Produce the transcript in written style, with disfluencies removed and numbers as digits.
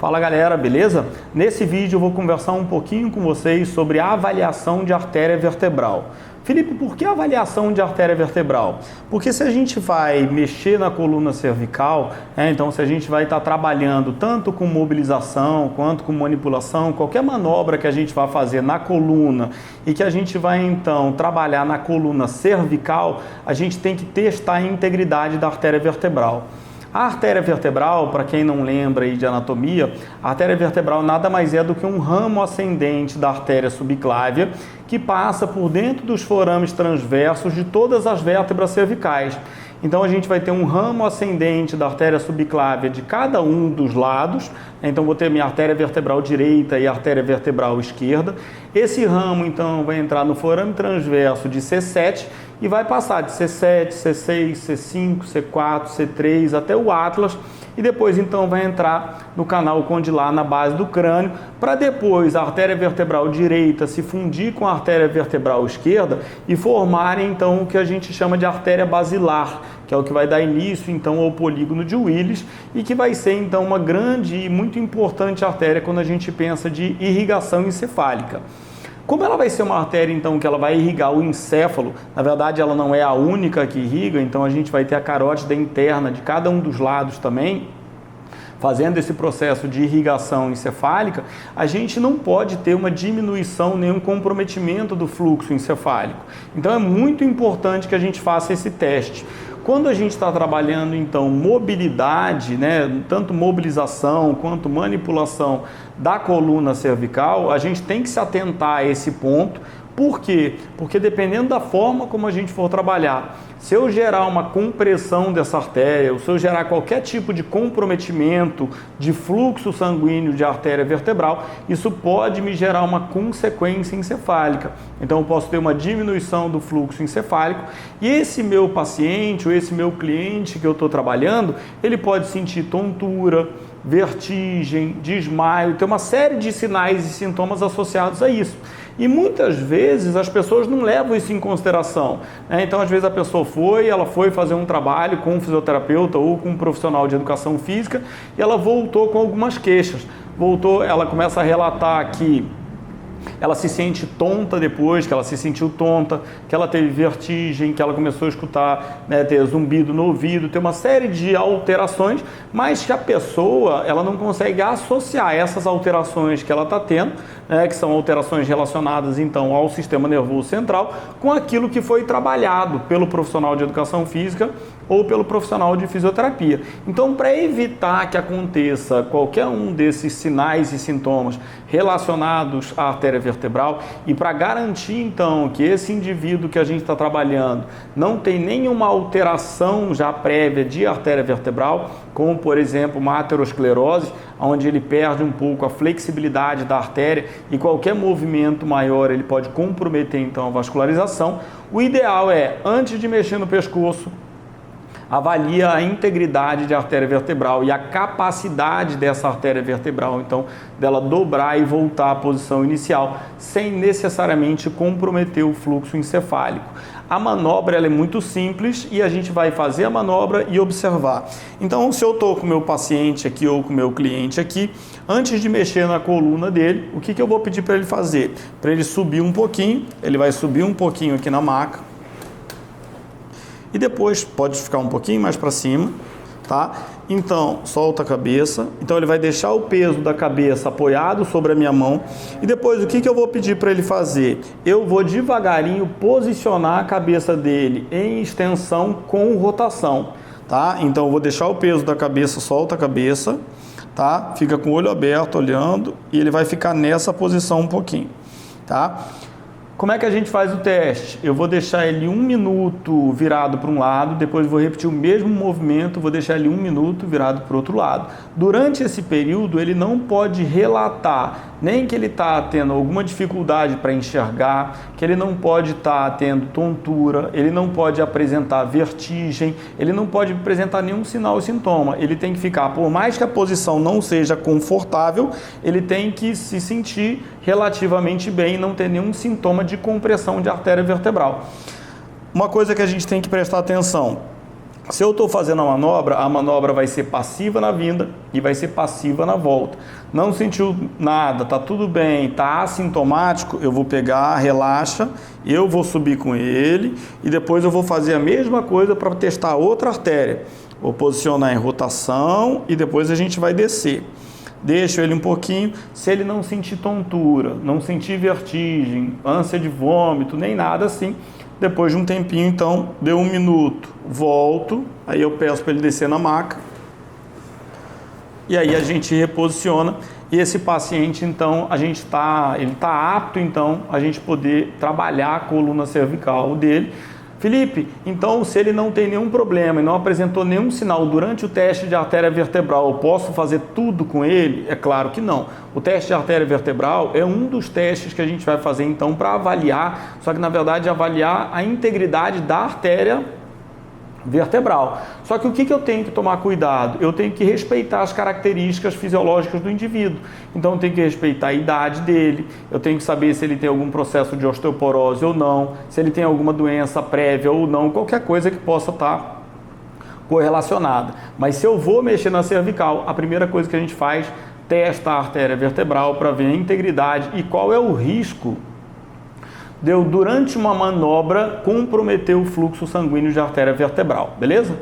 Fala galera, beleza? Nesse vídeo eu vou conversar um pouquinho com vocês sobre a avaliação de artéria vertebral. Felipe, por que avaliação de artéria vertebral? Porque se a gente vai mexer na coluna cervical, então se a gente vai estar trabalhando tanto com mobilização quanto com manipulação, qualquer manobra que a gente vai fazer na coluna e que a gente vai então trabalhar na coluna cervical, a gente tem que testar a integridade da artéria vertebral. A artéria vertebral, para quem não lembra aí de anatomia, a artéria vertebral nada mais é do que um ramo ascendente da artéria subclávia que passa por dentro dos forames transversos de todas as vértebras cervicais. Então a gente vai ter um ramo ascendente da artéria subclávia de cada um dos lados. Então vou ter minha artéria vertebral direita e a artéria vertebral esquerda. Esse ramo então vai entrar no forame transverso de C7 e vai passar de C7, C6, C5, C4, C3 até o Atlas e depois então vai entrar no canal condilar na base do crânio para depois a artéria vertebral direita se fundir com a artéria vertebral esquerda e formarem então o que a gente chama de artéria basilar, que é o que vai dar início então ao polígono de Willis e que vai ser então uma grande e muito importante artéria quando a gente pensa de irrigação encefálica. Como ela vai ser uma artéria, então, que ela vai irrigar o encéfalo, na verdade ela não é a única que irriga, então a gente vai ter a carótida interna de cada um dos lados também, fazendo esse processo de irrigação encefálica, a gente não pode ter uma diminuição nem um comprometimento do fluxo encefálico. Então é muito importante que a gente faça esse teste. Quando a gente está trabalhando, então, mobilidade, tanto mobilização quanto manipulação da coluna cervical, a gente tem que se atentar a esse ponto. Por quê? Porque dependendo da forma como a gente for trabalhar, se eu gerar uma compressão dessa artéria, ou se eu gerar qualquer tipo de comprometimento de fluxo sanguíneo de artéria vertebral, isso pode me gerar uma consequência encefálica. Então eu posso ter uma diminuição do fluxo encefálico e esse meu paciente ou esse meu cliente que eu estou trabalhando, ele pode sentir tontura, vertigem, desmaio, tem uma série de sinais e sintomas associados a isso. E muitas vezes as pessoas não levam isso em consideração. Então, às vezes a pessoa ela foi fazer um trabalho com um fisioterapeuta ou com um profissional de educação física e ela voltou com algumas queixas. Ela começa a relatar que ela se sente tonta depois, que ela se sentiu tonta, que ela teve vertigem, que ela começou a escutar, ter zumbido no ouvido, tem uma série de alterações, mas que a pessoa ela não consegue associar essas alterações que ela está tendo, que são alterações relacionadas então ao sistema nervoso central, com aquilo que foi trabalhado pelo profissional de educação física ou pelo profissional de fisioterapia. Então, para evitar que aconteça qualquer um desses sinais e sintomas relacionados à artéria vertebral e para garantir então que esse indivíduo que a gente está trabalhando não tem nenhuma alteração já prévia de artéria vertebral, como por exemplo uma aterosclerose, onde ele perde um pouco a flexibilidade da artéria e qualquer movimento maior ele pode comprometer então a vascularização, o ideal é, antes de mexer no pescoço, avalia a integridade de artéria vertebral e a capacidade dessa artéria vertebral, então, dela dobrar e voltar à posição inicial, sem necessariamente comprometer o fluxo encefálico. A manobra ela é muito simples e a gente vai fazer a manobra e observar. Então, se eu estou com o meu paciente aqui ou com o meu cliente aqui, antes de mexer na coluna dele, o que eu vou pedir para ele fazer? Para ele subir um pouquinho, ele vai subir um pouquinho aqui na maca, e depois pode ficar um pouquinho mais para cima, tá? Então, solta a cabeça. Então, ele vai deixar o peso da cabeça apoiado sobre a minha mão. E depois, o que eu vou pedir para ele fazer? Eu vou devagarinho posicionar a cabeça dele em extensão com rotação, tá? Então, eu vou deixar o peso da cabeça, solta a cabeça, tá? Fica com o olho aberto, olhando, e ele vai ficar nessa posição um pouquinho, tá? Como é que a gente faz o teste? Eu vou deixar ele 1 minuto virado para um lado, depois vou repetir o mesmo movimento, vou deixar ele 1 minuto virado para o outro lado. Durante esse período, ele não pode relatar nem que ele está tendo alguma dificuldade para enxergar, que ele não pode estar tendo tontura, ele não pode apresentar vertigem, ele não pode apresentar nenhum sinal e sintoma. Ele tem que ficar, por mais que a posição não seja confortável, ele tem que se sentir relativamente bem e não ter nenhum sintoma de compressão de artéria vertebral. Uma coisa que a gente tem que prestar atenção, Se eu estou fazendo a manobra vai ser passiva na vinda e vai ser passiva na volta. Não sentiu nada, tá tudo bem, tá assintomático, eu vou pegar, relaxa, eu vou subir com ele e depois eu vou fazer a mesma coisa para testar outra artéria. Vou posicionar em rotação e depois a gente vai descer. Deixo ele um pouquinho, se ele não sentir tontura, não sentir vertigem, ânsia de vômito, nem nada assim, depois de um tempinho, então, deu 1 minuto, volto, aí eu peço para ele descer na maca, e aí a gente reposiciona, e esse paciente, então, ele está apto, então, a gente poder trabalhar a coluna cervical dele. Felipe, então, se ele não tem nenhum problema e não apresentou nenhum sinal durante o teste de artéria vertebral, eu posso fazer tudo com ele? É claro que não. O teste de artéria vertebral é um dos testes que a gente vai fazer, então, para avaliar, só que, na verdade, avaliar a integridade da artéria vertebral. Só que o que eu tenho que tomar cuidado? Eu tenho que respeitar as características fisiológicas do indivíduo. Então eu tenho que respeitar a idade dele, eu tenho que saber se ele tem algum processo de osteoporose ou não, se ele tem alguma doença prévia ou não, qualquer coisa que possa estar correlacionada. Mas se eu vou mexer na cervical, a primeira coisa que a gente faz, testa a artéria vertebral para ver a integridade e qual é o risco de eu, durante uma manobra, comprometer o fluxo sanguíneo de artéria vertebral, beleza?